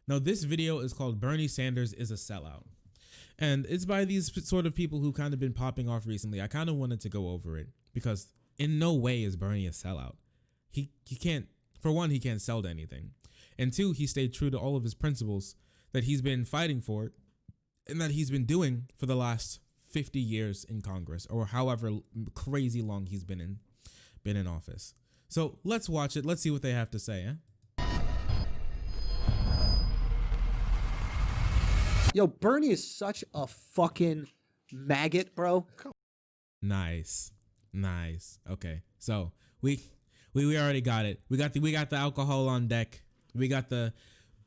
Now, this video is called Bernie Sanders is a Sellout. And it's by these sort of people who kind of been popping off recently. I kind of wanted to go over it because in no way is Bernie a sellout. He can't, for one, he can't sell to anything. And two, he stayed true to all of his principles that he's been fighting for and that he's been doing for the last 50 years in Congress or however crazy long he's been in office. So let's watch it. Let's see what they have to say. Yo, Bernie is such a fucking maggot, bro. Nice. Okay, so we already got it. We got the alcohol on deck. We got the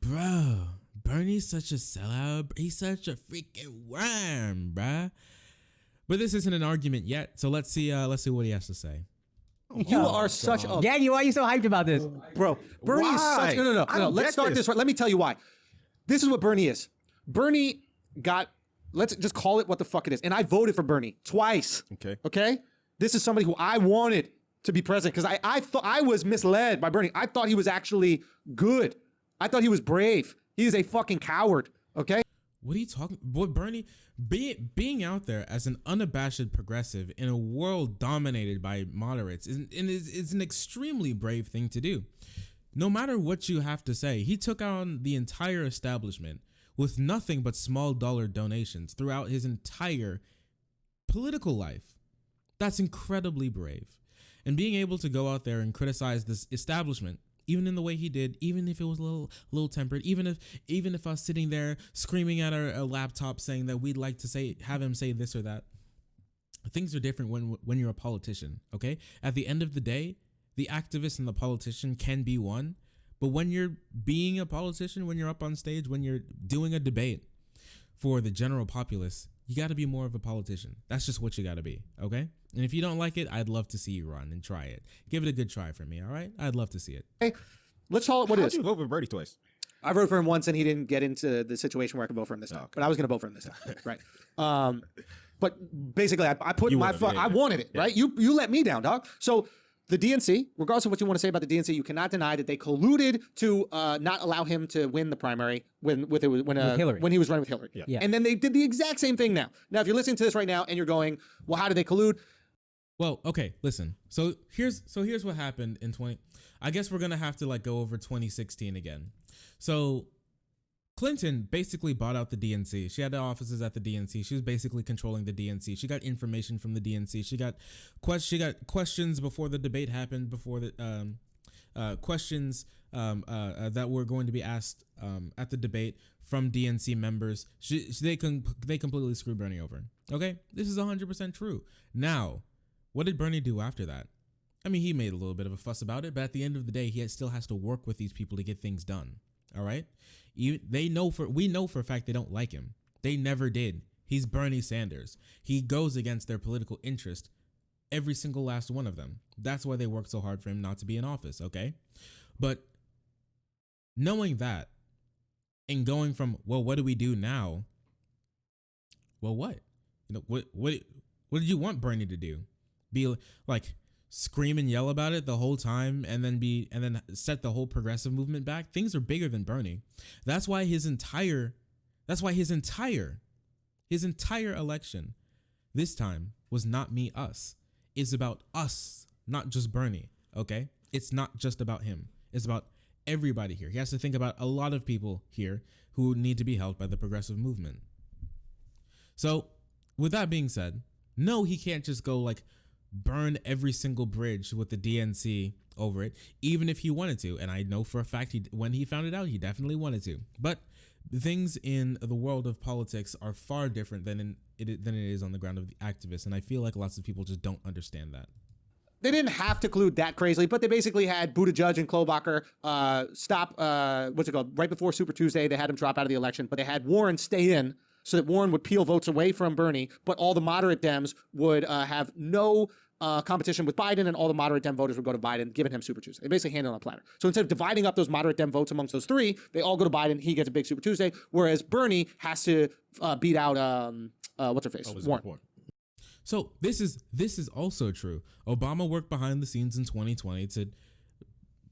Bernie's such a sellout. He's such a freaking worm, bruh. But this isn't an argument yet, so let's see what he has to say. You are such a Daniel, why are you so hyped about this? bro. Bernie is such no. Let's start this right. Let me tell you why. This is what Bernie is. Bernie got, let's just call it what the fuck it is. And I voted for Bernie twice. Okay. This is somebody who I wanted to be president because I thought I was misled by Bernie. I thought he was actually good. I thought he was brave. He is a fucking coward. Okay. What are you talking? Boy, Bernie being out there as an unabashed progressive in a world dominated by moderates is an extremely brave thing to do. No matter what you have to say, he took on the entire establishment with nothing but small dollar donations throughout his entire political life. That's incredibly brave. And being able to go out there and criticize this establishment, even in the way he did, even if it was a little tempered, even if I was sitting there screaming at our laptop saying that we'd like to have him say this or that, things are different when you're a politician, okay? At the end of the day, the activist and the politician can be one, but when you're being a politician, when you're up on stage, when you're doing a debate for the general populace, you got to be more of a politician. That's just what you got to be, okay? And if you don't like it, I'd love to see you run and try it. Give it a good try for me, all right? I'd love to see it. Hey, let's call it what it is. How'd you vote for Bernie twice? I voted for him once and he didn't get into the situation where I could vote for him this time. Okay. But I was going to vote for him this time, right? But basically, I put I wanted it, right? You let me down, dog. So the DNC, regardless of what you want to say about the DNC, you cannot deny that they colluded to not allow him to win the primary when he was running with Hillary. Yeah. And then they did the exact same thing now. Now, if you're listening to this right now and you're going, well, how did they collude? Well, okay, listen. So here's what happened in I guess we're going to have to go over 2016 again. So Clinton basically bought out the DNC. She had the offices at the DNC. She was basically controlling the DNC. She got information from the DNC. She got questions before the debate happened, before the questions that were going to be asked at the debate from DNC members. They completely screwed Bernie over. Okay, this is 100% true. Now, what did Bernie do after that? I mean, he made a little bit of a fuss about it, but at the end of the day, he still has to work with these people to get things done. All right. We know for a fact they don't like him. They never did. He's Bernie Sanders. He goes against their political interest, every single last one of them. That's why they worked so hard for him not to be in office. Okay. But knowing that and going from, well, what do we do now? Well, what? What did you want Bernie to do? Be like scream and yell about it the whole time and then set the whole progressive movement back? Things are bigger than Bernie. That's why his entire election this time was not me, us. It's about us, not just Bernie, okay? It's not just about him. It's about everybody here. He has to think about a lot of people here who need to be helped by the progressive movement. So with that being said, no, he can't just go burn every single bridge with the DNC over it, even if he wanted to. And I know for a fact when he found it out, he definitely wanted to. But things in the world of politics are far different than it is on the ground of the activists. And I feel like lots of people just don't understand that. They didn't have to collude that crazily, but they basically had Buttigieg and Klobuchar stop, right before Super Tuesday. They had him drop out of the election, but they had Warren stay in so that Warren would peel votes away from Bernie, but all the moderate Dems would have no competition with Biden, and all the moderate Dem voters would go to Biden, giving him Super Tuesday. They basically handed on a platter. So instead of dividing up those moderate Dem votes amongst those three, they all go to Biden. He gets a big Super Tuesday, whereas Bernie has to beat out what's her face, Warren. So this is also true. Obama worked behind the scenes in 2020 to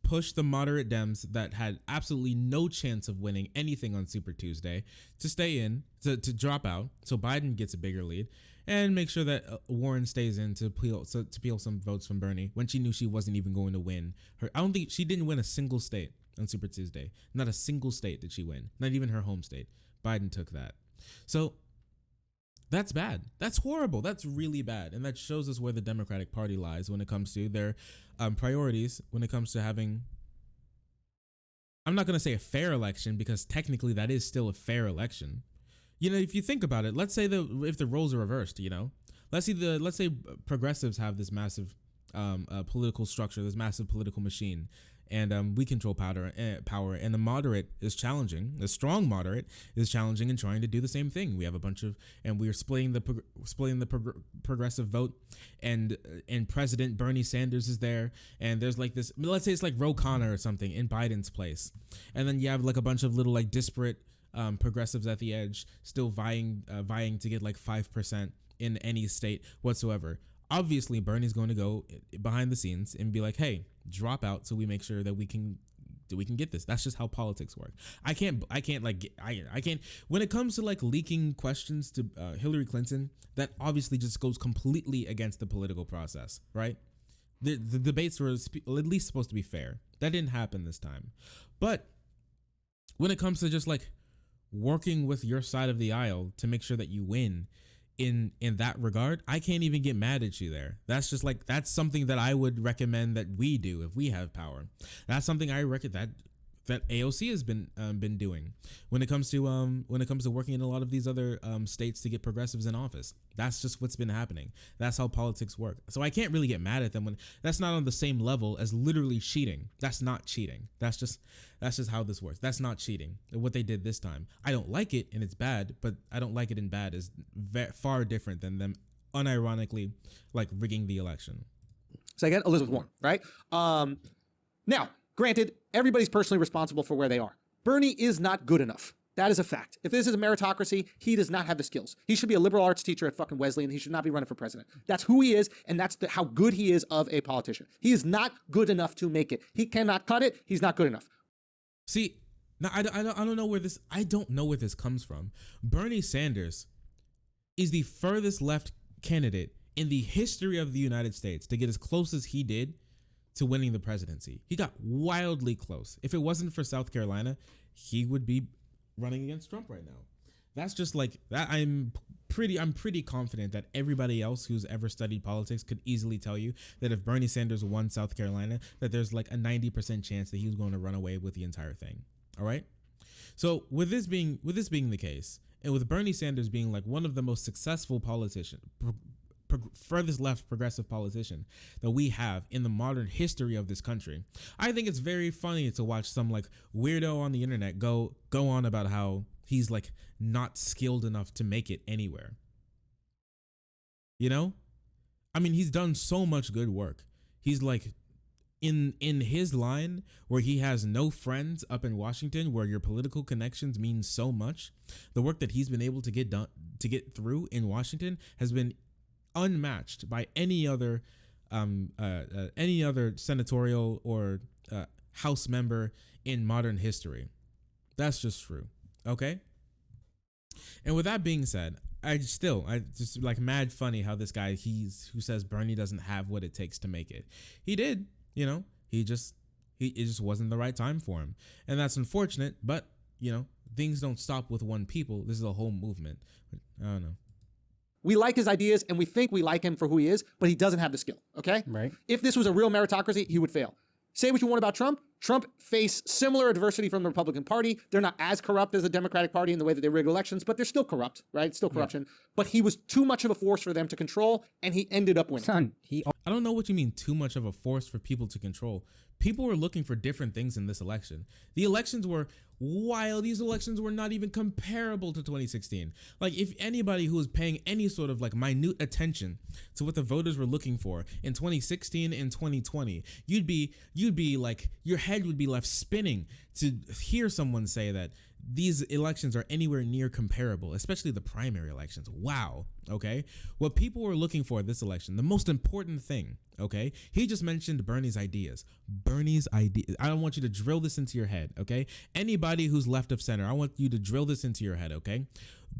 push the moderate Dems that had absolutely no chance of winning anything on Super Tuesday to stay in, to drop out, so Biden gets a bigger lead, and make sure that Warren stays in to peel some votes from Bernie when she knew she wasn't even going to win. I don't think she didn't win a single state on Super Tuesday. Not a single state did she win. Not even her home state. Biden took that. So that's bad. That's horrible. That's really bad. And that shows us where the Democratic Party lies when it comes to their priorities, when it comes to having, I'm not going to say a fair election, because technically that is still a fair election. You know, if you think about it, let's say if the roles are reversed, you know, let's say progressives have this massive political structure, this massive political machine, and we control power, and the moderate is challenging. The strong moderate is challenging and trying to do the same thing. We have a bunch of, and we are splitting the progressive vote, and President Bernie Sanders is there, and there's like this. Let's say it's like Ro Khanna or something in Biden's place, and then you have like a bunch of little like disparate progressives at the edge, still vying to get like 5% in any state whatsoever. Obviously, Bernie's going to go behind the scenes and be like, "Hey, drop out, so we make sure that we can get this." That's just how politics work. I can't. When it comes to like leaking questions to Hillary Clinton, that obviously just goes completely against the political process, right? The debates were at least supposed to be fair. That didn't happen this time. But when it comes to just like working with your side of the aisle to make sure that you win, in that regard, I can't even get mad at you there. That's just like, that's something that I would recommend that we do if we have power. That's something I reckon that AOC has been doing when it comes to working in a lot of these other states to get progressives in office. That's just what's been happening. That's how politics work. So I can't really get mad at them when that's not on the same level as literally cheating. That's not cheating. That's just how this works. That's not cheating. What they did this time, I don't like it and it's bad, but I don't like it and bad is far different than them unironically like rigging the election. So I get Elizabeth Warren, right? Now, granted, everybody's personally responsible for where they are. Bernie is not good enough. That is a fact. If this is a meritocracy, he does not have the skills. He should be a liberal arts teacher at fucking Wesleyan. He should not be running for president. That's who he is, and that's how good he is of a politician. He is not good enough to make it. He cannot cut it. He's not good enough. See, now I don't know where this comes from. Bernie Sanders is the furthest left candidate in the history of the United States to get as close as he did to winning the presidency. He got wildly close. If it wasn't for South Carolina, he would be running against Trump right now. That's just like that. I'm pretty confident that everybody else who's ever studied politics could easily tell you that if Bernie Sanders won South Carolina, that there's like a 90% chance that he was going to run away with the entire thing. All right. So with this being the case, and with Bernie Sanders being like one of the most successful politicians, furthest left progressive politician that we have in the modern history of this country, I think it's very funny to watch some like weirdo on the internet go on about how he's like not skilled enough to make it anywhere. You know, I mean, he's done so much good work. He's like in his line where he has no friends up in Washington, where your political connections mean so much. The work that he's been able to get through in Washington has been unmatched by any other senatorial or House member in modern history. That's just true. Okay. And with that being said, I just like mad funny how this guy who says Bernie doesn't have what it takes to make it. He did, you know. It just wasn't the right time for him, and that's unfortunate. But you know, things don't stop with one people. This is a whole movement. I don't know. We like his ideas and we think we like him for who he is, but he doesn't have the skill, okay? Right. If this was a real meritocracy, he would fail. Say what you want about Trump. Trump faced similar adversity from the Republican Party. They're not as corrupt as the Democratic Party in the way that they rig elections, but they're still corrupt, right? Still corruption. Yeah. But he was too much of a force for them to control, and he ended up winning. Son, I don't know what you mean too much of a force for people to control. People were looking for different things in this election. The elections were wild. These elections were not even comparable to 2016. Like, if anybody who was paying any sort of like minute attention to what the voters were looking for in 2016 and 2020, you'd be like, your head would be left spinning to hear someone say that these elections are anywhere near comparable, especially the primary elections. Wow. Okay. What people were looking for this election, the most important thing. Okay. He just mentioned Bernie's ideas. Bernie's ideas. I want you to drill this into your head. Okay. Anybody who's left of center, I want you to drill this into your head. Okay.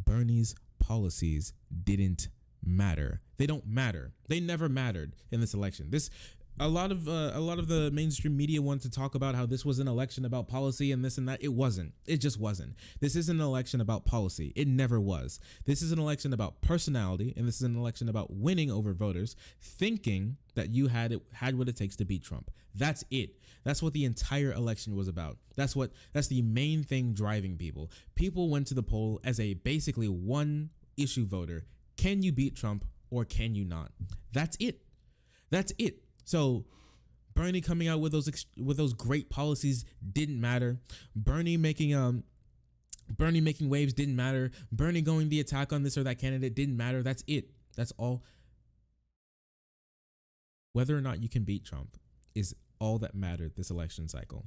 Bernie's policies didn't matter. They don't matter. They never mattered in this election. A lot of the mainstream media want to talk about how this was an election about policy and this and that. It wasn't. It just wasn't. This isn't an election about policy. It never was. This is an election about personality, and this is an election about winning over voters, thinking that you had what it takes to beat Trump. That's it. That's what the entire election was about. That's the main thing driving people. People went to the poll as a basically one issue voter. Can you beat Trump or can you not? That's it. That's it. So Bernie coming out with those great policies didn't matter. Bernie making waves didn't matter. Bernie going the attack on this or that candidate didn't matter. That's it. That's all. Whether or not you can beat Trump is all that mattered this election cycle.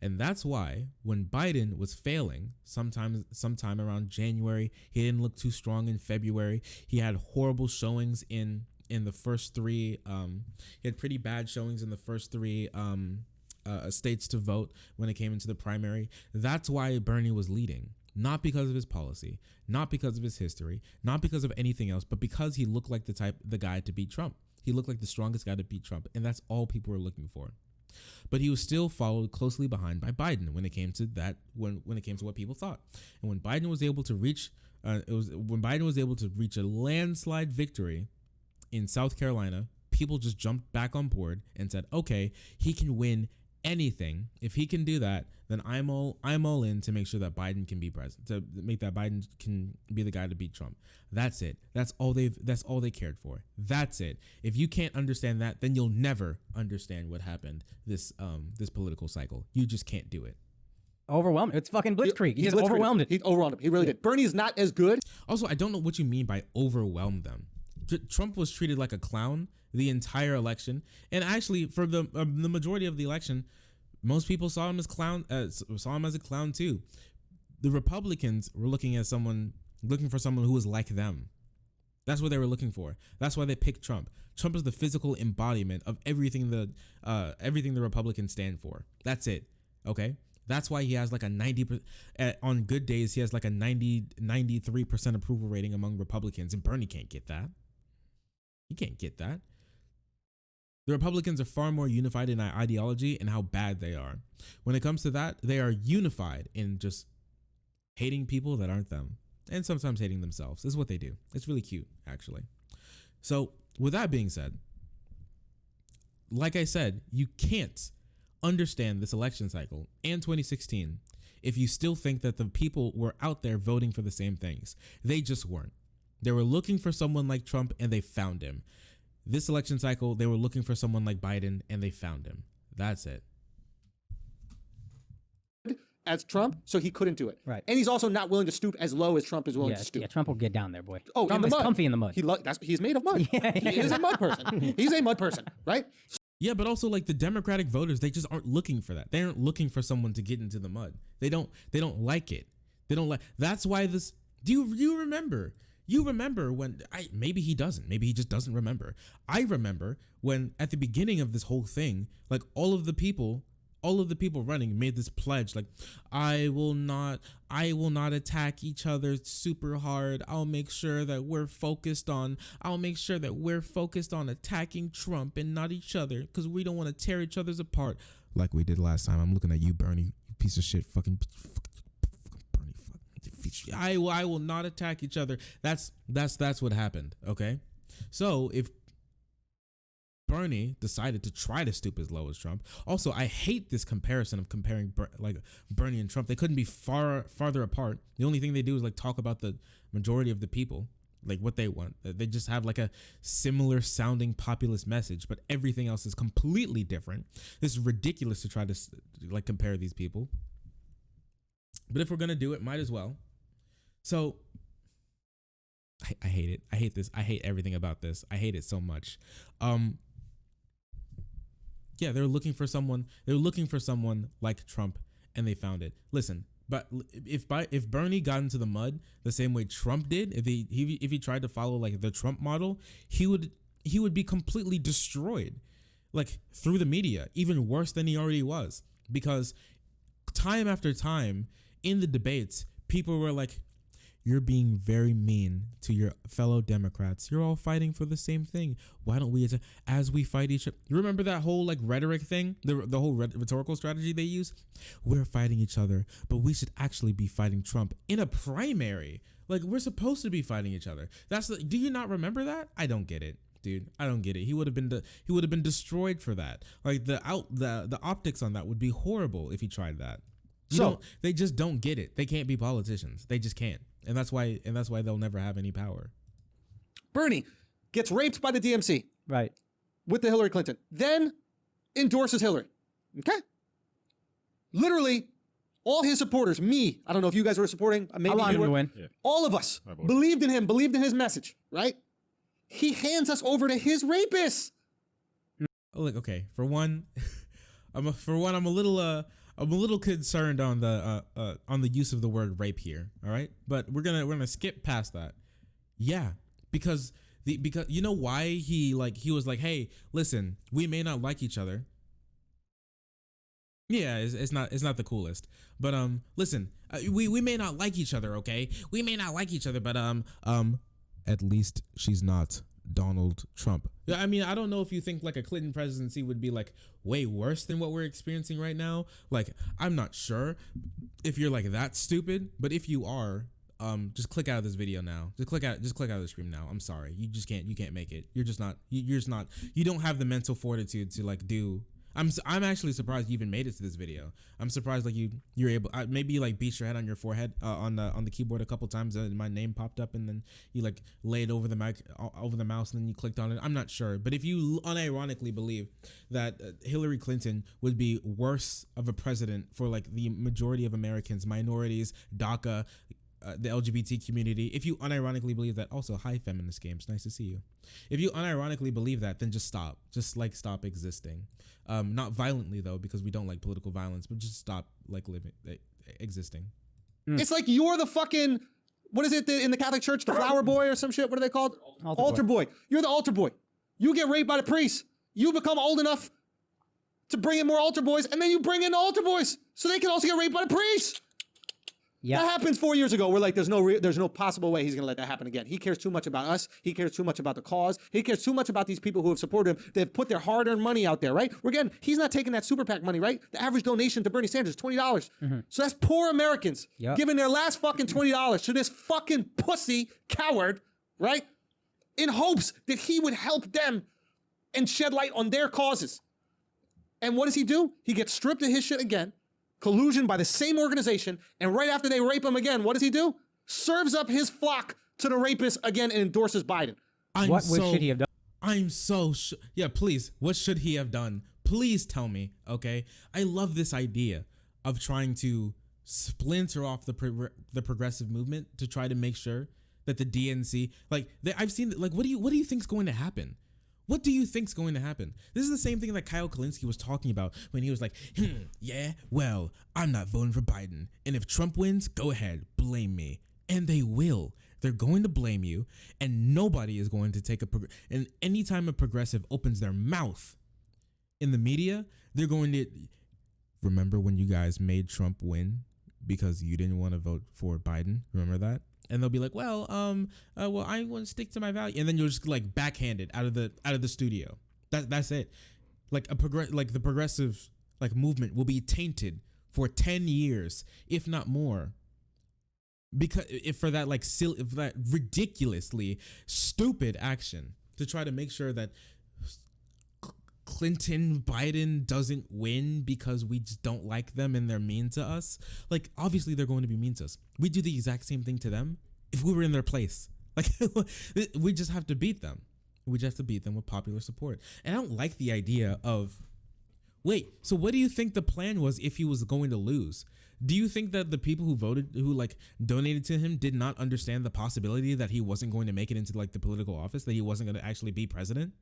And that's why when Biden was failing sometime around January, he didn't look too strong in February. He had horrible showings in the first three. He had pretty bad showings in the first three states to vote when it came into the primary. That's why Bernie was leading. Not because of his policy, not because of his history, not because of anything else, but because he looked like the guy to beat Trump. He looked like the strongest guy to beat Trump, and that's all people were looking for. But he was still followed closely behind by Biden when it came to that. When it came to what people thought, and when Biden was able to reach, a landslide victory in South Carolina, people just jumped back on board and said, "Okay, he can win anything. If he can do that, then I'm all in to make sure that Biden can be president, to make that Biden can be the guy to beat Trump." That's it. That's all they cared for. That's it. If you can't understand that, then you'll never understand what happened this political cycle. You just can't do it. Overwhelmed. It's fucking blitzkrieg. He just overwhelmed it. He overwhelmed him. He really did. Bernie's not as good. Also, I don't know what you mean by overwhelm them. Trump was treated like a clown the entire election, and actually for the majority of the election, most people saw him as a clown too. The Republicans were looking for someone who was like them. That's what they were looking for. That's why they picked Trump. Trump is the physical embodiment of everything the Republicans stand for. That's it. Okay. That's why he has like a 90%, on good days, he has like a 93% approval rating among Republicans, and Bernie can't get that. You can't get that. The Republicans are far more unified in ideology and how bad they are. When it comes to that, they are unified in just hating people that aren't them, and sometimes hating themselves. This is what they do. It's really cute, actually. So with that being said, like I said, you can't understand this election cycle and 2016 if you still think that the people were out there voting for the same things. They just weren't. They were looking for someone like Trump and they found him. This election cycle, they were looking for someone like Biden and they found him. That's it. As Trump, so he couldn't do it. Right. And he's also not willing to stoop as low as Trump is willing to stoop. Yeah, Trump will get down there, boy. Oh, Trump in the is mud. comfy in the mud. He's made of mud. Yeah. He is a mud person. He's a mud person, right? Yeah, but also like the Democratic voters, they just aren't looking for that. They aren't looking for someone to get into the mud. They don't like it. They don't like. That's why this. Do you remember? You remember when maybe he doesn't. Maybe he just doesn't remember. I remember when at the beginning of this whole thing, like all of the people running made this pledge, like I will not attack each other super hard. I'll make sure that we're focused on attacking Trump and not each other, because we don't want to tear each other's apart like we did last time. I'm looking at you, Bernie, you piece of shit, fucking Bernie, I will not attack each other. That's what happened. Okay, so if Bernie decided to try to stoop as low as Trump. Also, I hate this comparison of comparing like Bernie and Trump. They couldn't be farther apart. The only thing they do is like talk about the majority of the people, like what they want. They just have like a similar sounding populist message, but everything else is completely different. This is ridiculous to try to like compare these people. But if we're gonna do it, might as well. So I hate it. I hate this. I hate everything about this. I hate it so much. Yeah, they're looking for someone like Trump, and they found it. Listen, but if Bernie got into the mud the same way Trump did, if he tried to follow like the Trump model, he would be completely destroyed, like through the media, even worse than he already was. Because time after time in the debates, people were like, "You're being very mean to your fellow Democrats. You're all fighting for the same thing. Why don't we, as we fight each other?" You remember that whole like rhetoric thing, the whole rhetorical strategy they use? We're fighting each other, but we should actually be fighting Trump in a primary. Like we're supposed to be fighting each other. Do you not remember that? I don't get it, dude. I don't get it. He would have been destroyed for that. Like the optics on that would be horrible if he tried that. They just don't get it. They can't be politicians. They just can't. And that's why they'll never have any power. Bernie gets raped by the DMC. Right. With the Hillary Clinton. Then endorses Hillary. Okay? Literally, all his supporters, me, I don't know if you guys were supporting. Maybe I want him to win. Yeah. All of us believed in him, believed in his message, right? He hands us over to his rapist. Oh, look, okay. For one, I'm a little concerned on the use of the word rape here. All right, but we're gonna skip past that. Yeah, because you know why he was like, hey, listen, we may not like each other. Yeah, it's not the coolest, but listen, we may not like each other, okay? We may not like each other, but at least she's not Donald Trump. Yeah, I mean, I don't know if you think like a Clinton presidency would be like way worse than what we're experiencing right now. Like, I'm not sure if you're like that stupid, but if you are, just click out of this video now. Just click out of the stream now. I'm sorry, you can't make it. You're just not. You don't have the mental fortitude to like do. I'm actually surprised you even made it to this video. I'm surprised like you're able, maybe you like beat your head on your forehead on the keyboard a couple times and my name popped up and then you like laid over the mic over the mouse and then you clicked on it. I'm not sure, but if you unironically believe that Hillary Clinton would be worse of a president for like the majority of Americans, minorities, DACA, the LGBT community, if you unironically believe that, also hi feminist games, nice to see you. If you unironically believe that, then just stop existing. Not violently though, because we don't like political violence, but just stop like existing. It's like you're the fucking, what is it in the Catholic Church, the flower boy or some shit? What are they called? Altar boy. You're the altar boy. You get raped by the priest. You become old enough to bring in more altar boys, and then you bring in the altar boys so they can also get raped by the priest. Yeah. That happened 4 years ago. We're like, there's no possible way he's going to let that happen again. He cares too much about us. He cares too much about the cause. He cares too much about these people who have supported him. They've put their hard-earned money out there, right? Again, he's not taking that super PAC money, right? The average donation to Bernie Sanders is $20. Mm-hmm. So that's poor Americans giving their last fucking $20 to this fucking pussy coward, right? In hopes that he would help them and shed light on their causes. And what does he do? He gets stripped of his shit again. Collusion by the same organization, and right after they rape him again, what does he do? Serves up his flock to the rapist again and endorses Biden. What should he have done? I'm so yeah, please, what should he have done? Please tell me, okay? I love this idea of trying to splinter off the progressive movement to try to make sure that the DNC, I've seen, like, what do you think's going to happen? What do you think's going to happen? This is the same thing that Kyle Kalinske was talking about when he was like, yeah, well, I'm not voting for Biden. And if Trump wins, go ahead, blame me. And they will. They're going to blame you, and nobody is going to take and anytime a progressive opens their mouth in the media, they're going to, remember when you guys made Trump win because you didn't want to vote for Biden? Remember that? And they'll be like, well, I'm going to stick to my value, and then you're just like backhanded out of the studio. That's it. Like the progressive like movement will be tainted for 10 years, if not more, because if for that if that ridiculously stupid action to try to make sure that Biden doesn't win because we just don't like them and they're mean to us. Like, obviously they're going to be mean to us. We do the exact same thing to them if we were in their place. Like, we just have to beat them. We just have to beat them with popular support. And I don't like the idea of, wait, so what do you think the plan was if he was going to lose? Do you think that the people who like donated to him did not understand the possibility that he wasn't going to make it into like the political office, that he wasn't going to actually be president?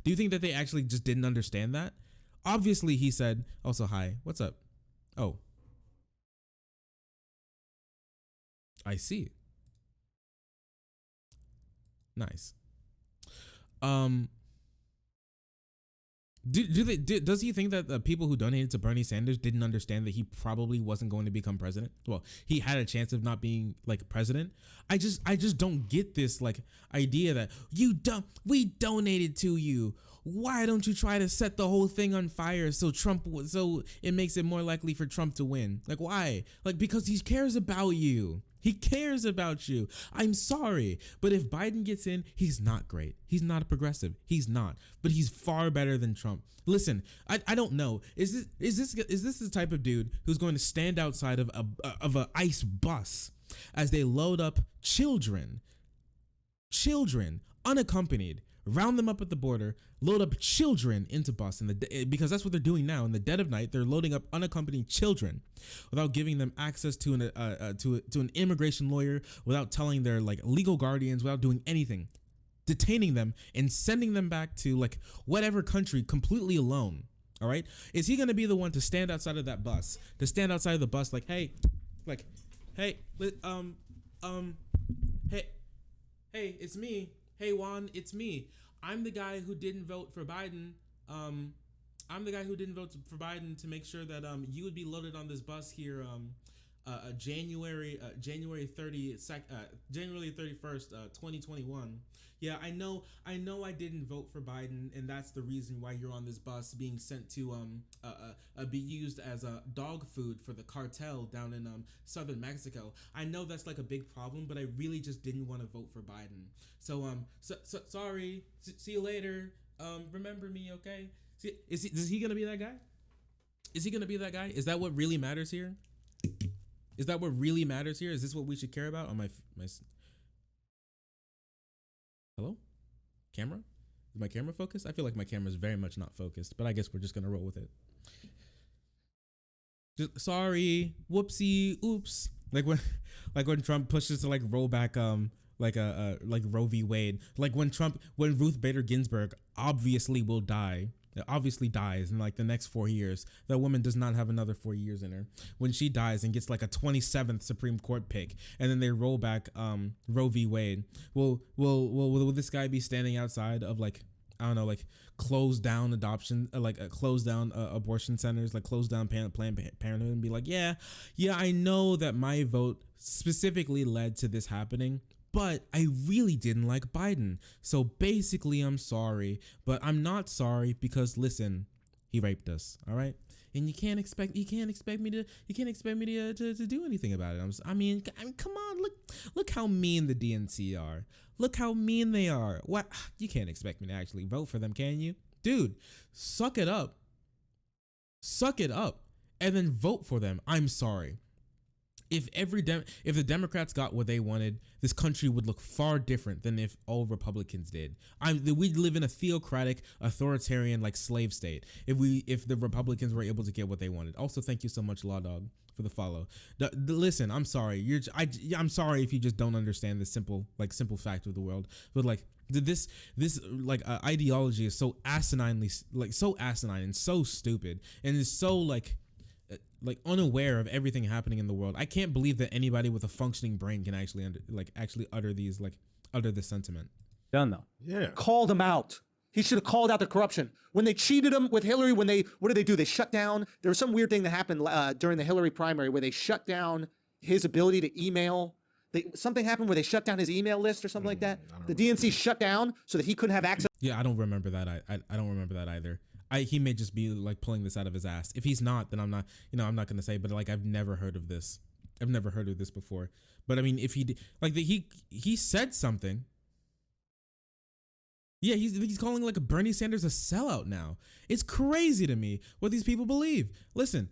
Do you think that they actually just didn't understand that? Obviously he said, also, hi, what's up? Oh, I see. Nice. Um, does he think that the people who donated to Bernie Sanders didn't understand that he probably wasn't going to become president? Well, he had a chance of not being like president. I just don't get this like idea that we donated to you. Why don't you try to set the whole thing on fire so it makes it more likely for Trump to win? Like, why? Like, because he cares about you. He cares about you. I'm sorry, but if Biden gets in, he's not great. He's not a progressive. He's not, but he's far better than Trump. Listen, I don't know. Is this the type of dude who's going to stand outside of a ICE bus as they load up children unaccompanied, round them up at the border, load up children into bus because that's what they're doing now. In the dead of night, they're loading up unaccompanied children without giving them access to an immigration lawyer, without telling their like legal guardians, without doing anything, detaining them and sending them back to like whatever country completely alone. All right, is he going to be the one to stand outside of that bus, like, hey, it's me. Hey, Juan, it's me. I'm the guy who didn't vote for Biden. I'm the guy who didn't vote for Biden to make sure that you would be loaded on this bus here January 31st, 2021. Yeah, I know I didn't vote for Biden, and that's the reason why you're on this bus being sent to be used as a dog food for the cartel down in southern Mexico. I know that's like a big problem, but I really just didn't want to vote for Biden. So sorry. See you later. Remember me, okay? Is he gonna be that guy? Is he gonna be that guy? Is that what really matters here? Is that what really matters here? Is this what we should care about on my hello? Camera? Is my camera focused? I feel like my camera is very much not focused, but I guess we're just gonna roll with it. Just sorry, whoopsie, oops. Like when Trump pushes to like roll back like Roe v. Wade. Like when Ruth Bader Ginsburg obviously dies in like the next 4 years. That woman does not have another 4 years in her. When she dies and gets like a 27th Supreme Court pick, and then they roll back Roe v. Wade, will this guy be standing outside of like, I don't know, like closed down adoption, closed down abortion centers, like closed down Planned Parenthood, and be like, yeah, I know that my vote specifically led to this happening, but I really didn't like Biden. So basically, I'm sorry, but I'm not sorry because listen, he raped us. All right. And you can't expect me to do anything about it. I mean, come on, look how mean the DNC are. Look how mean they are. What? You can't expect me to actually vote for them, can you? Dude, suck it up. And then vote for them. I'm sorry. If the Democrats got what they wanted, this country would look far different than if all Republicans did. We'd live in a theocratic, authoritarian, like slave state if the Republicans were able to get what they wanted. Also, thank you so much, Law Dog, for the follow. Listen, I'm sorry. I'm sorry if you just don't understand the simple fact of the world. But like this ideology is so asinine and so stupid, and is so like unaware of everything happening in the world. I can't believe that anybody with a functioning brain can actually utter this sentiment. Done though. Yeah. Called him out. He should have called out the corruption. When they cheated him with Hillary, what did they do? They shut down. There was some weird thing that happened during the Hillary primary where they shut down his ability to email. Something happened where they shut down his email list or something like that. The DNC shut down so that he couldn't have access. Yeah, I don't remember that. I don't remember that either. He may just be like pulling this out of his ass. If he's not, then I'm not going to say, but like, I've never heard of this. I've never heard of this before. But I mean, if he said something. Yeah, he's calling like Bernie Sanders a sellout now. It's crazy to me what these people believe. Listen,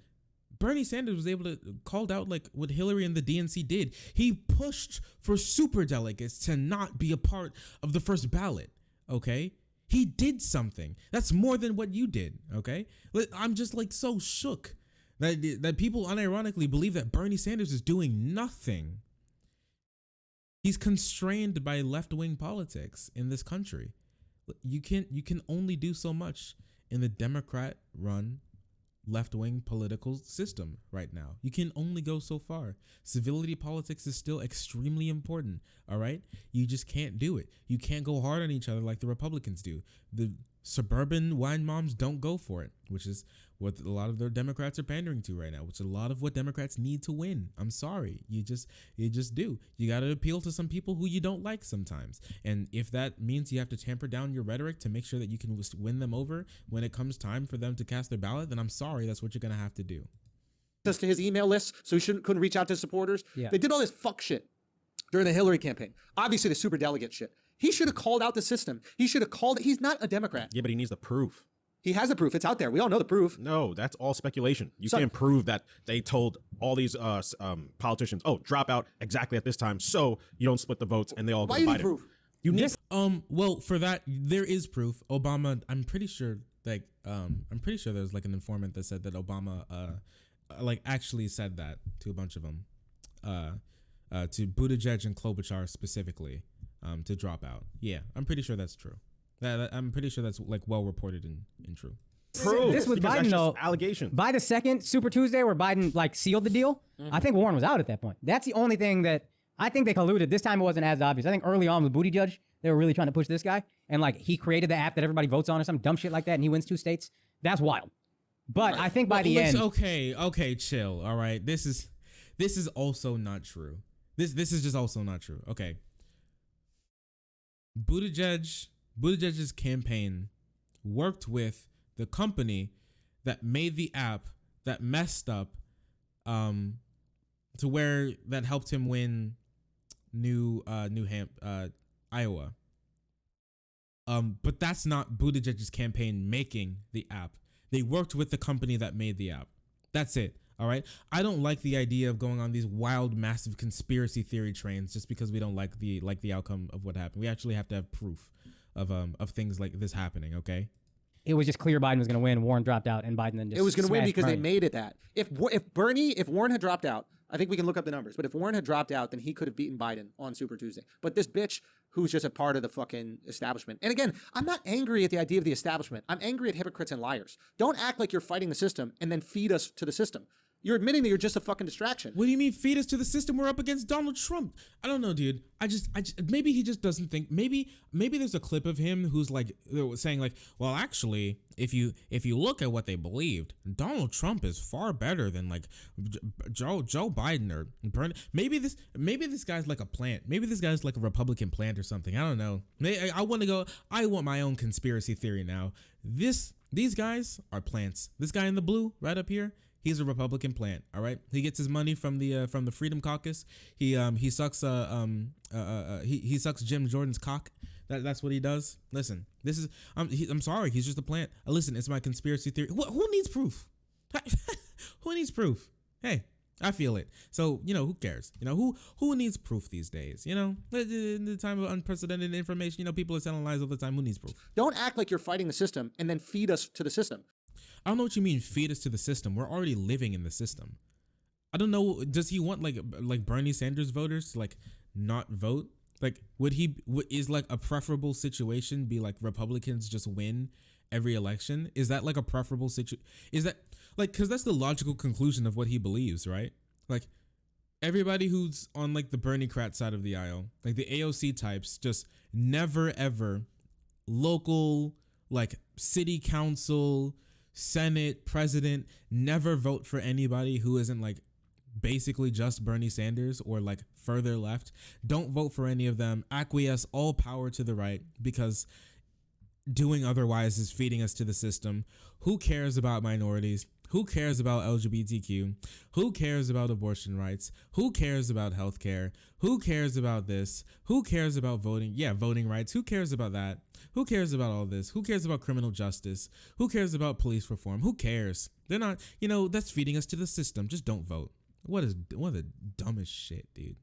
Bernie Sanders was able to called out like what Hillary and the DNC did. He pushed for superdelegates to not be a part of the first ballot. Okay. He did something. That's more than what you did, okay? I'm just like so shook that people unironically believe that Bernie Sanders is doing nothing. He's constrained by left-wing politics in this country. You can only do so much in the Democrat-run left-wing political system right now. You can only go so far. Civility politics is still extremely important, all right? You just can't do it. You can't go hard on each other like the Republicans do. The suburban wine moms don't go for it, which is what a lot of their Democrats are pandering to right now, which is a lot of what Democrats need to win. I'm sorry. You just do. You got to appeal to some people who you don't like sometimes. And if that means you have to tamper down your rhetoric to make sure that you can win them over when it comes time for them to cast their ballot, then I'm sorry. That's what you're going to have to do. Just to his email list, so he couldn't reach out to supporters. Yeah. They did all this fuck shit during the Hillary campaign. Obviously, the super delegate shit. He should have called out the system. He should have called it. He's not a Democrat. Yeah, but he needs the proof. He has the proof. It's out there. We all know the proof. No, that's all speculation. You can't prove that they told all these politicians, "Oh, drop out exactly at this time, so you don't split the votes," and they all go Why do you Biden. need proof? You need Well, for that, there is proof. Obama, I'm pretty sure there's like an informant that said that Obama, actually said that to a bunch of them, to Buttigieg and Klobuchar specifically, to drop out. Yeah, I'm pretty sure that's true. I'm pretty sure that's like well reported and true. proof. This was because Biden that's though. just allegations. By the second Super Tuesday, where Biden like sealed the deal, I think Warren was out at that point. That's the only thing that I think they colluded. This time it wasn't as obvious. I think early on with Buttigieg, they were really trying to push this guy, and like he created the app that everybody votes on or some dumb shit like that, and he wins 2 states. That's wild. But I think by the end, okay, chill. All right, this is also not true. This is just also not true. Okay, Buttigieg's campaign worked with the company that made the app that messed up, to where that helped him win Iowa. But that's not Buttigieg's campaign making the app. They worked with the company that made the app. That's it. All right. I don't like the idea of going on these wild, massive conspiracy theory trains just because we don't like the outcome of what happened. We actually have to have proof of things like this happening. Okay. it was just clear Biden was going to win. Warren dropped out, and Biden then just It was going to win smashed because they Bernie. made it that. If Warren had dropped out, I think we can look up the numbers, but if Warren had dropped out, then he could have beaten Biden on Super Tuesday. But this bitch who's just a part of the fucking establishment. And again, I'm not angry at the idea of the establishment. I'm angry at hypocrites and liars. Don't act like you're fighting the system and then feed us to the system. You're admitting that you're just a fucking distraction. What do you mean feed us to the system? We're up against Donald Trump. I don't know, dude. I just maybe he just doesn't think. Maybe there's a clip of him who's like saying like, well, actually, if you look at what they believed, Donald Trump is far better than like Joe Biden or Bernie. Maybe this guy's like a plant. Maybe this guy's like a Republican plant or something. I don't know. I want my own conspiracy theory now. These guys are plants. This guy in the blue right up here, he's a Republican plant. All right, he gets his money from the Freedom Caucus. He sucks he sucks Jim Jordan's cock. That's what he does. Listen, this is I'm sorry, he's just a plant. Listen, it's my conspiracy theory. Who needs proof? Who needs proof? Hey, I feel it. So who cares? Who needs proof these days? In the time of unprecedented information, people are telling lies all the time. Who needs proof? Don't act like you're fighting the system and then feed us to the system. I don't know what you mean feed us to the system. We're already living in the system. I don't know. Does he want like Bernie Sanders voters to like not vote? Like is like a preferable situation be like Republicans just win every election? Is that like a preferable situation? Is that like, cause that's the logical conclusion of what he believes, right? Like everybody who's on like the Bernie-crat side of the aisle, like the AOC types, just never ever local, like city council, Senate, president, never vote for anybody who isn't like basically just Bernie Sanders or like further left. Don't vote for any of them. Acquiesce all power to the right, because doing otherwise is feeding us to the system. Who cares about minorities? Who cares about LGBTQ? Who cares about abortion rights? Who cares about healthcare? Who cares about this? Who cares about voting? Yeah, voting rights. Who cares about that? Who cares about all this? Who cares about criminal justice? Who cares about police reform? Who cares? They're not, that's feeding us to the system. Just don't vote. What the dumbest shit, dude.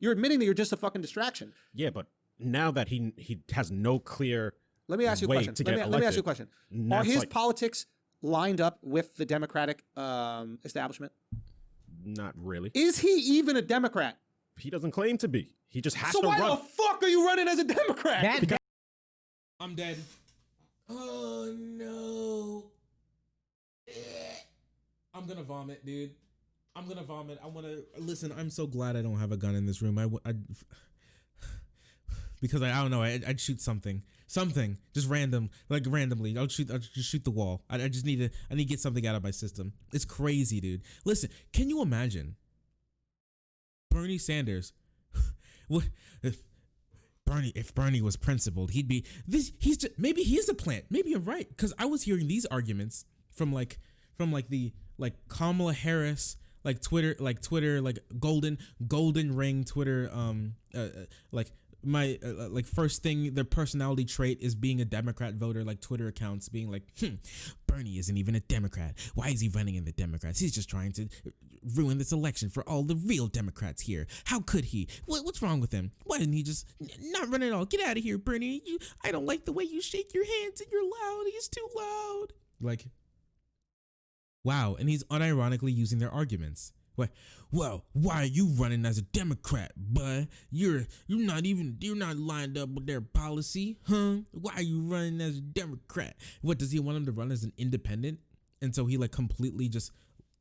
You're admitting that you're just a fucking distraction. Yeah, but now that he has no clear Let me ask you a question. Let me ask you a question. Are his politics lined up with the Democratic establishment? Not really. Is he even a Democrat? He doesn't claim to be. He just has So to why run. the fuck are you running as a Democrat? I'm dead. Oh no. I'm gonna vomit, dude. I'm gonna vomit. I wanna listen. I'm so glad I don't have a gun in this room. Because I don't know. I'd shoot something, just randomly. I'll just shoot the wall. I need to get something out of my system. It's crazy, dude. Listen, can you imagine Bernie Sanders? What? If Bernie was principled, he'd be this. Maybe he is a plant. Maybe you're right. Because I was hearing these arguments from the Kamala Harris, Twitter, golden ring Twitter, first thing, their personality trait is being a Democrat voter, like Twitter accounts being like, Bernie isn't even a Democrat. Why is he running in the Democrats? He's just trying to ruin this election for all the real Democrats here. How could he? What's wrong with him? Why didn't he just not run at all? Get out of here, Bernie. I don't like the way you shake your hands and you're loud. He's too loud. Like, wow. And he's unironically using their arguments. Well, why are you running as a Democrat, bud? You're not lined up with their policy, huh? Why are you running as a Democrat? What, does he want him to run as an independent? And so he completely just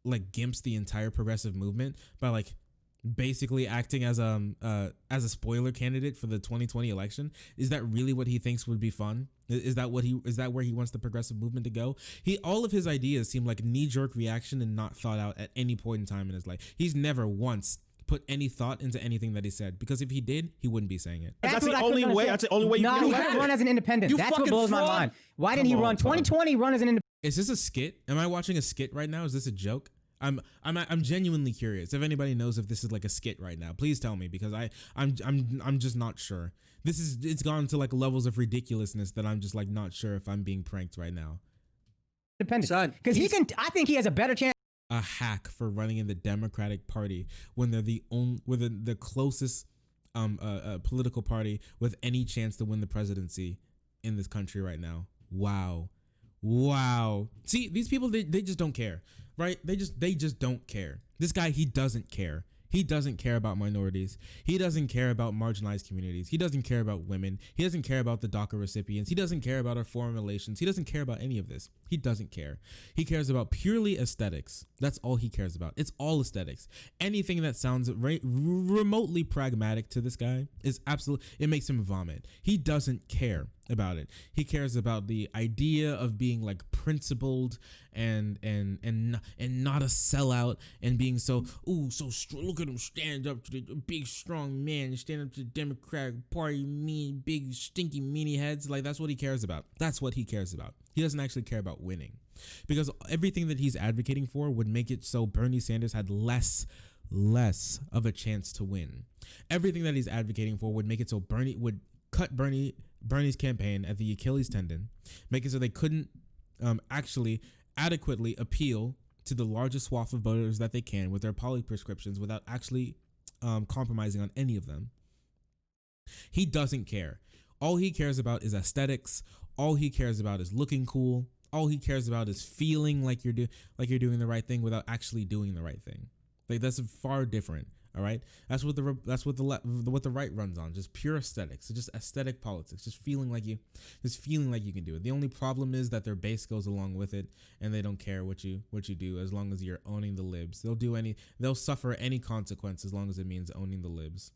gimps the entire progressive movement by basically acting as a spoiler candidate for the 2020 election. Is that really what he thinks would be fun? Is that where he wants the progressive movement to go? All of his ideas seem like knee-jerk reaction and not thought out at any point in time in his life. He's never once put any thought into anything that he said, because if he did, he wouldn't be saying it. That's the only way. That's the only way. No, he could run as an independent. That's what blows my mind. Why didn't he run 2020? Run as an independent. Is this a skit? Am I watching a skit right now? Is this a joke? I'm genuinely curious. If anybody knows if this is a skit right now, please tell me, because I'm just not sure. It's gone to levels of ridiculousness that I'm just not sure if I'm being pranked right now. Independent, because I think he has a better chance. A hack for running in the Democratic Party when they're the closest political party with any chance to win the presidency in this country right now. Wow. See, these people, they just don't care, right? They just don't care. This guy, he doesn't care. He doesn't care about minorities. He doesn't care about marginalized communities. He doesn't care about women. He doesn't care about the DACA recipients. He doesn't care about our foreign relations. He doesn't care about any of this. He doesn't care. He cares about purely aesthetics. That's all he cares about. It's all aesthetics. Anything that sounds remotely pragmatic to this guy is absolute. It makes him vomit. He doesn't care about it. He cares about the idea of being principled and not a sellout, and being so strong. Look at him stand up to the big strong man, stand up to the Democratic Party, mean big stinky meanie heads. That's what he cares about. That's what he cares about. He doesn't actually care about winning, because everything that he's advocating for would make it so Bernie Sanders had less of a chance to win. Everything that he's advocating for would make it so Bernie would cut Bernie's campaign at the Achilles tendon, make it so they couldn't actually adequately appeal to the largest swath of voters that they can with their poly prescriptions without actually compromising on any of them. He doesn't care. All he cares about is aesthetics. All he cares about is looking cool. All he cares about is feeling like you're doing the right thing without actually doing the right thing. That's far different. All right, that's what the right runs on. Just pure aesthetics. It's just aesthetic politics. Just feeling like you can do it. The only problem is that their base goes along with it, and they don't care what you do as long as you're owning the libs. They'll suffer any consequence as long as it means owning the libs.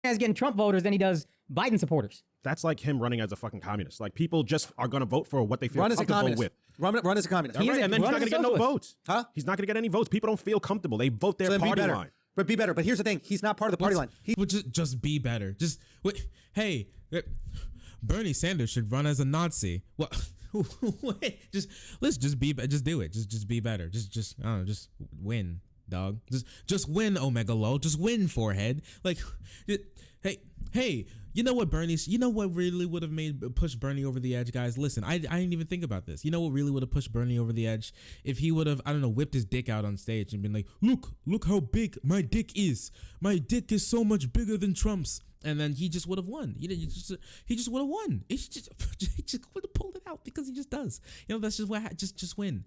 As getting Trump voters than he does Biden supporters. That's like him running as a fucking communist. People just are going to vote for what they feel comfortable with. Run as a communist. Right? And then he's not going to get no votes. Huh? He's not going to get any votes. People don't feel comfortable. They vote their party line. But be better. But here's the thing. He's not part of the party line. Just be better. Hey, Bernie Sanders should run as a Nazi. Well, let's just do it. Just be better. Just win, dog. Just win, Omega Lol. Just win, forehead. Hey, you know what really would have pushed Bernie over the edge, guys? Listen, I didn't even think about this. You know what really would have pushed Bernie over the edge? If he would have, whipped his dick out on stage and been like, look how big my dick is. My dick is so much bigger than Trump's. And then he just would have won. He just would have won. He just would have pulled it out, because he just does. That's just what. Just win.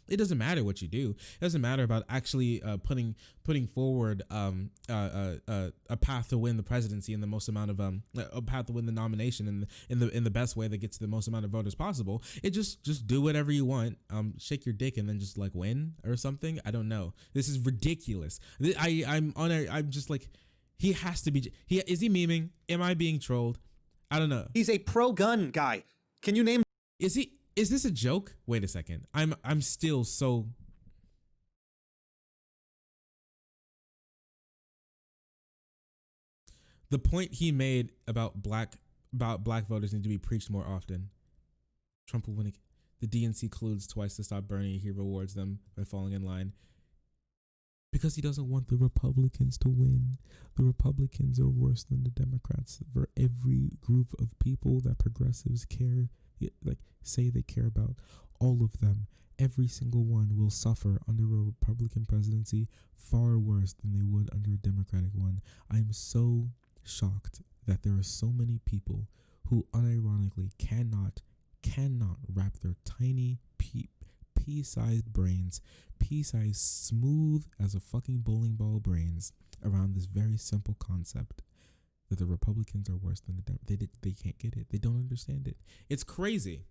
It doesn't matter what you do. It doesn't matter about actually putting forward a path to win the presidency in the most amount of a path to win the nomination in the best way that gets the most amount of voters possible. It just do whatever you want, shake your dick and then just like win or something. I don't know. This is ridiculous. I'm just like, he has to be. Is he memeing? Am I being trolled? I don't know. He's a pro-gun guy. Can you name? Is he? Is this a joke? Wait a second. I'm still so. The point he made about black voters need to be preached more often. Trump will win. The DNC colludes twice to stop Bernie. He rewards them by falling in line. Because he doesn't want the Republicans to win. The Republicans are worse than the Democrats. For every group of people that progressives care, like say they care about, all of them, every single one will suffer under a Republican presidency far worse than they would under a Democratic one. I'm so shocked that there are so many people who unironically cannot wrap their tiny pea-sized brains, pea-sized smooth as a fucking bowling ball brains around this very simple concept that the Republicans are worse than the Democrats. They can't get it. They don't understand it. It's crazy.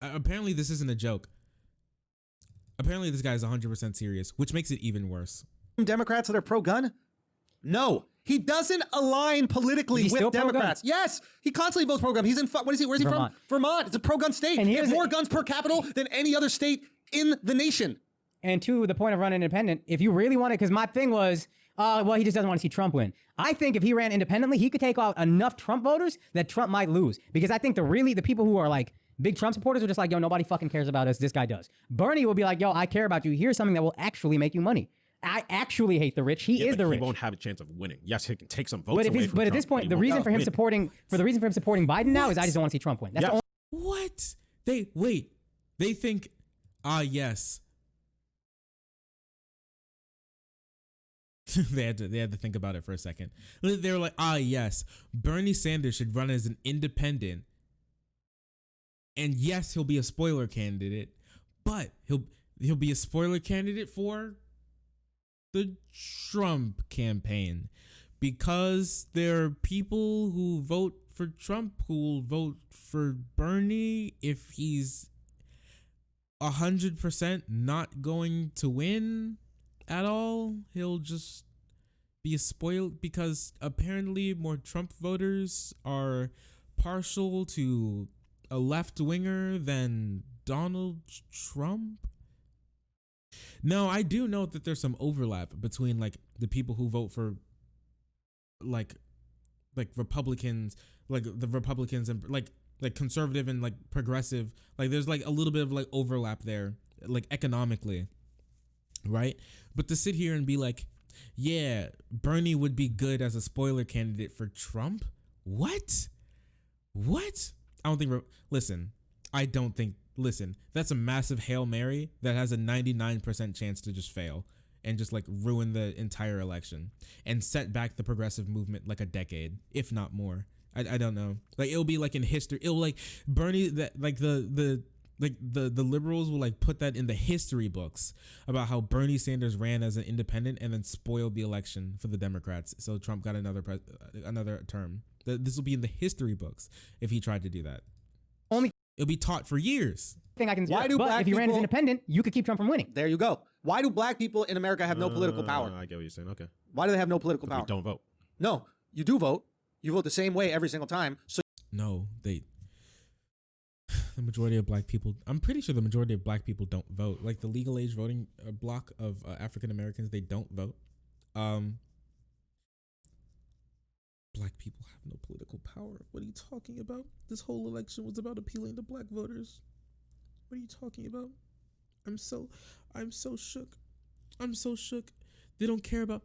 Apparently this isn't a joke. Apparently this guy is 100% serious, which makes it even worse. Democrats that are pro-gun? No, he doesn't align politically with Democrats. Yes, he constantly votes pro-gun. He's in what is he? Where's he from? Vermont. It's a pro-gun state. And he has more guns per capita than any other state in the nation. And to the point of running independent, if you really want it, because my thing was, well, he just doesn't want to see Trump win. I think if he ran independently, he could take out enough Trump voters that Trump might lose. Because I think the people who are like big Trump supporters are just like, yo, nobody fucking cares about us. This guy does. Bernie will be like, yo, I care about you. Here's something that will actually make you money. I actually hate the rich. He is the rich. He won't have a chance of winning. Yes, he can take some votes away from But at Trump, this point, the reason for him supporting Biden now is I just don't want to see Trump win. That's the only. What? They think, yes. they had to think about it for a second. They were like, yes, Bernie Sanders should run as an independent. And yes, he'll be a spoiler candidate, but he'll be a spoiler candidate for the Trump campaign, because there are people who vote for Trump who will vote for Bernie if he's 100% not going to win at all. He'll just be a spoil, because apparently more Trump voters are partial to a left winger than Donald Trump. No, I do know that there's some overlap between like the people who vote for like Republicans, like the Republicans and like conservative and like progressive. Like there's like a little bit of like overlap there, like economically, right? But to sit here and be like, yeah, Bernie would be good as a spoiler candidate for Trump. What? I don't think. Listen, that's a massive Hail Mary that has a 99% chance to just fail and just like ruin the entire election and set back the progressive movement like a decade, if not more. I don't know. Like it'll be like in history. It'll like Bernie, that like the liberals will like put that in the history books about how Bernie Sanders ran as an independent and then spoiled the election for the Democrats. So Trump got another term. This will be in the history books if he tried to do that. It'll be taught for years. Thing I can. But if you ran as independent, you could keep Trump from winning. There you go. Why do black people in America have no political power? I get what you're saying. Okay. Why do they have no political power? We don't vote. No, you do vote. You vote the same way every single time. So no, the majority of black people. I'm pretty sure the majority of black people don't vote. Like the legal age voting block of African Americans, they don't vote. Black people have no political power. What are you talking about? This whole election was about appealing to black voters. What are you talking about? I'm so shook. I'm so shook. They don't care about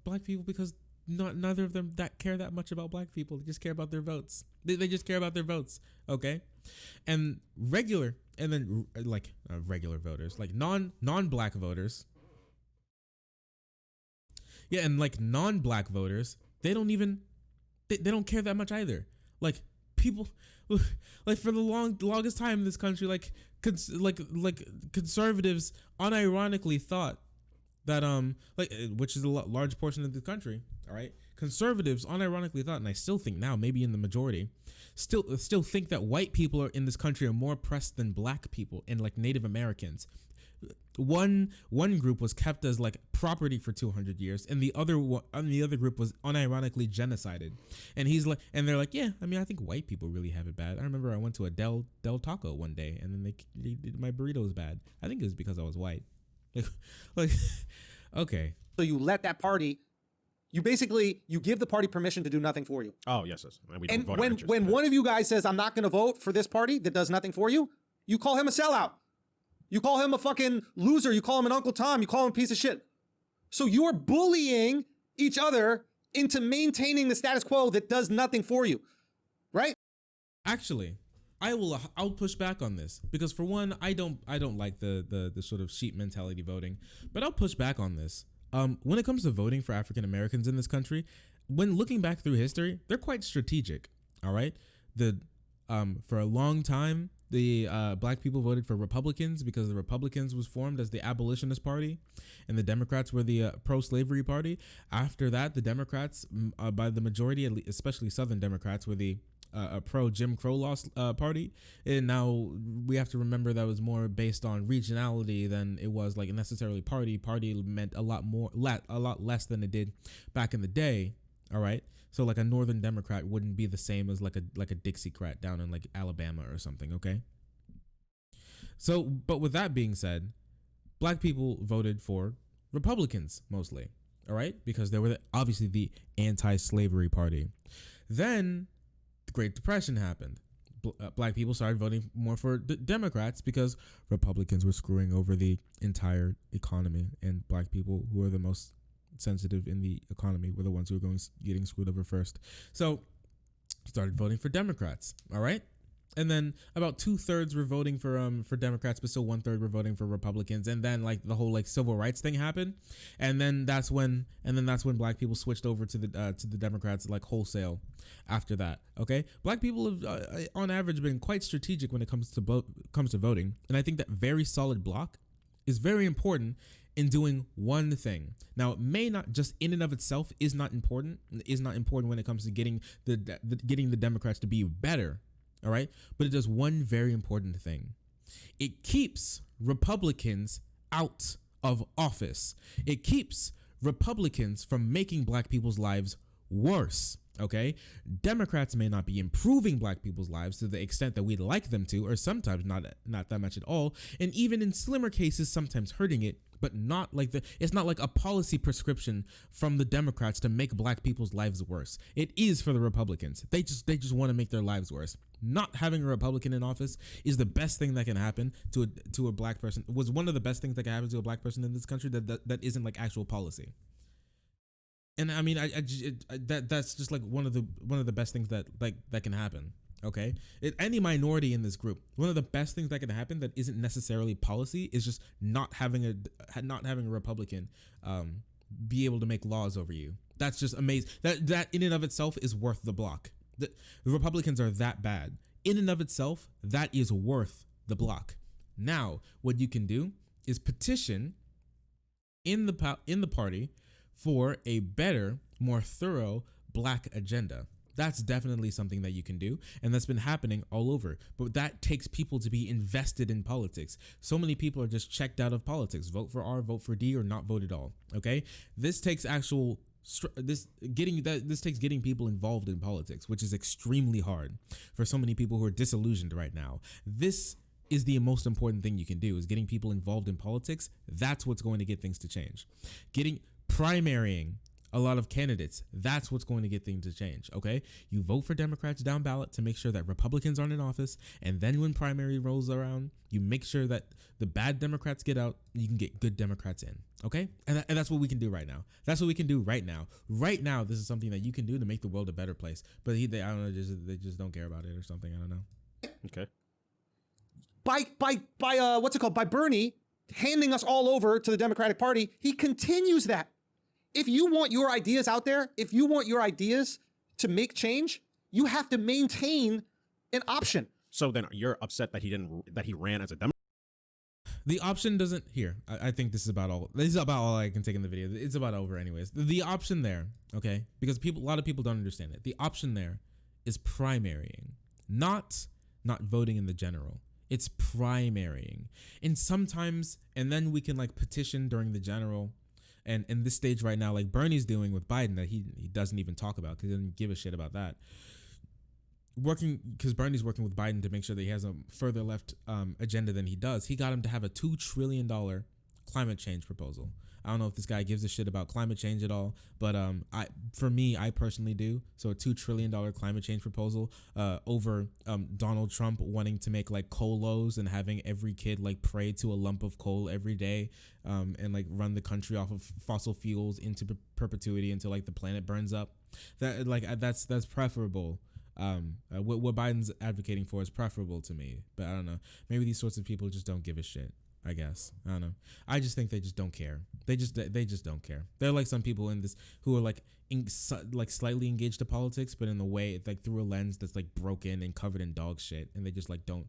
black people because neither of them care that much about black people. They just care about their votes. They just care about their votes. Okay, and regular voters, like non-black voters. Yeah, and like non-black voters, they don't care that much either. Like people, like for the longest time in this country, like conservatives unironically thought that which is a large portion of the country. All right, conservatives unironically thought, and I still think now, maybe in the majority, still think that white people in this country are more oppressed than black people and like Native Americans. One group was kept as like property for 200 years, and the other group was unironically genocided. And they're like, yeah, I mean, I think white people really have it bad. I remember I went to a Del Taco one day, and then they did my burritos bad. I think it was because I was white. Like, okay. So you let that party. You give the party permission to do nothing for you. Oh yes. And we don't And vote when one of you guys says, I'm not going to vote for this party that does nothing for you, you call him a sellout. You call him a fucking loser. You call him an Uncle Tom. You call him a piece of shit. So you're bullying each other into maintaining the status quo that does nothing for you, right? Actually, I'll push back on this because for one, I don't like the sort of sheep mentality voting, but I'll push back on this. When it comes to voting for African Americans in this country, when looking back through history, they're quite strategic. All right, for a long time, the black people voted for Republicans because the Republicans was formed as the abolitionist party, and the Democrats were the pro-slavery party. After that, the Democrats, by the majority, especially Southern Democrats, were the pro-Jim Crow laws party. And now we have to remember that was more based on regionality than it was like necessarily party. Party meant a lot less than it did back in the day. All right. So like a Northern Democrat wouldn't be the same as like a Dixiecrat down in like Alabama or something, okay? So, but with that being said, black people voted for Republicans mostly, all right? Because they were obviously the anti-slavery party. Then the Great Depression happened. Black people started voting more for Democrats because Republicans were screwing over the entire economy, and black people, who are the most sensitive in the economy, were the ones who were getting screwed over first. So started voting for Democrats, all right? And then about 2/3 were voting for Democrats, but still 1/3 were voting for Republicans. And then like the whole like civil rights thing happened, and then that's when black people switched over to the Democrats like wholesale. After that, okay, black people have on average been quite strategic when it comes to voting, and I think that very solid block is very important in doing one thing. Now, it may not just in and of itself is not important when it comes to getting the Democrats to be better. All right. But it does one very important thing. It keeps Republicans out of office. It keeps Republicans from making black people's lives worse. Okay. Democrats may not be improving black people's lives to the extent that we'd like them to, or sometimes not that much at all. And even in slimmer cases, sometimes hurting it, but not like it's not like a policy prescription from the Democrats to make black people's lives worse. It is for the Republicans. They just want to make their lives worse. Not having a Republican in office is the best thing that can happen to a black person. It was one of the best things that can happen to a black person in this country that isn't like actual policy. And I mean, that's just like one of the best things that can happen. Okay, any minority in this group, one of the best things that can happen that isn't necessarily policy is just not having a Republican be able to make laws over you. That's just amazing. That in and of itself is worth the block. The Republicans are that bad. In and of itself, that is worth the block. Now, what you can do is petition in the party for a better, more thorough black agenda. That's definitely something that you can do, and that's been happening all over. But that takes people to be invested in politics. So many people are just checked out of politics. Vote for R, vote for D, or not vote at all. Okay, this takes getting people involved in politics, which is extremely hard for so many people who are disillusioned right now. This is the most important thing you can do, is getting people involved in politics. That's what's going to get things to change. Primarying a lot of candidates, that's what's going to get things to change. Okay, you vote for Democrats down ballot to make sure that Republicans aren't in office, and then when primary rolls around, you make sure that the bad Democrats get out and you can get good Democrats in. Okay, and that's what we can do right now. That's what we can do right now. Right now, this is something that you can do to make the world a better place. But I don't know, they just don't care about it or something. I don't know. Okay. By Bernie handing us all over to the Democratic Party, he continues that. If you want your ideas out there, if you want your ideas to make change, you have to maintain an option. So then you're upset that he ran as a Democrat? The option doesn't here. I think this is about all. This is about all I can take in the video. It's about over anyways. The option there, okay, because a lot of people don't understand it. The option there is primarying, not voting in the general. It's primarying, and sometimes, and then we can like petition during the general. And in this stage right now, like Bernie's doing with Biden, that he doesn't even talk about because he doesn't give a shit about that. Because Bernie's working with Biden to make sure that he has a further left agenda than he does. He got him to have a $2 trillion climate change proposal. I don't know if this guy gives a shit about climate change at all, but I personally do. So a $2 trillion climate change proposal over Donald Trump wanting to make like coal lows and having every kid like pray to a lump of coal every day and like run the country off of fossil fuels into perpetuity until like the planet burns up. That's preferable. What Biden's advocating for is preferable to me, but I don't know. Maybe these sorts of people just don't give a shit. I guess I don't know. I just think they just don't care. They just don't care. They're like some people in this who are like slightly engaged to politics, but in a way like through a lens that's like broken and covered in dog shit, and they just like don't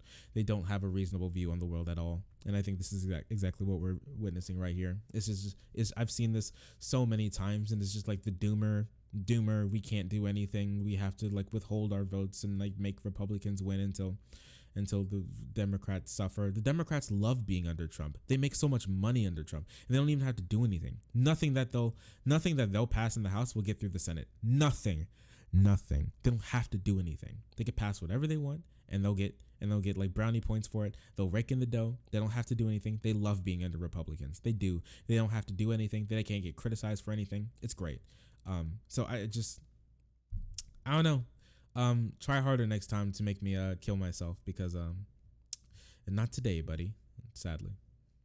have a reasonable view on the world at all. And I think this is exactly what we're witnessing right here. I've seen this so many times, and it's just like the doomer. We can't do anything. We have to like withhold our votes and like make Republicans win until the Democrats suffer. The Democrats love being under Trump. They make so much money under Trump, and they don't even have to do anything. Nothing that they'll pass in the House will get through the Senate. Nothing. They don't have to do anything. They can pass whatever they want, and they'll get like brownie points for it. They'll rake in the dough. They don't have to do anything. They love being under Republicans. They do. They don't have to do anything. They can't get criticized for anything. It's great. So I don't know. Try harder next time to make me kill myself because not today, buddy. Sadly.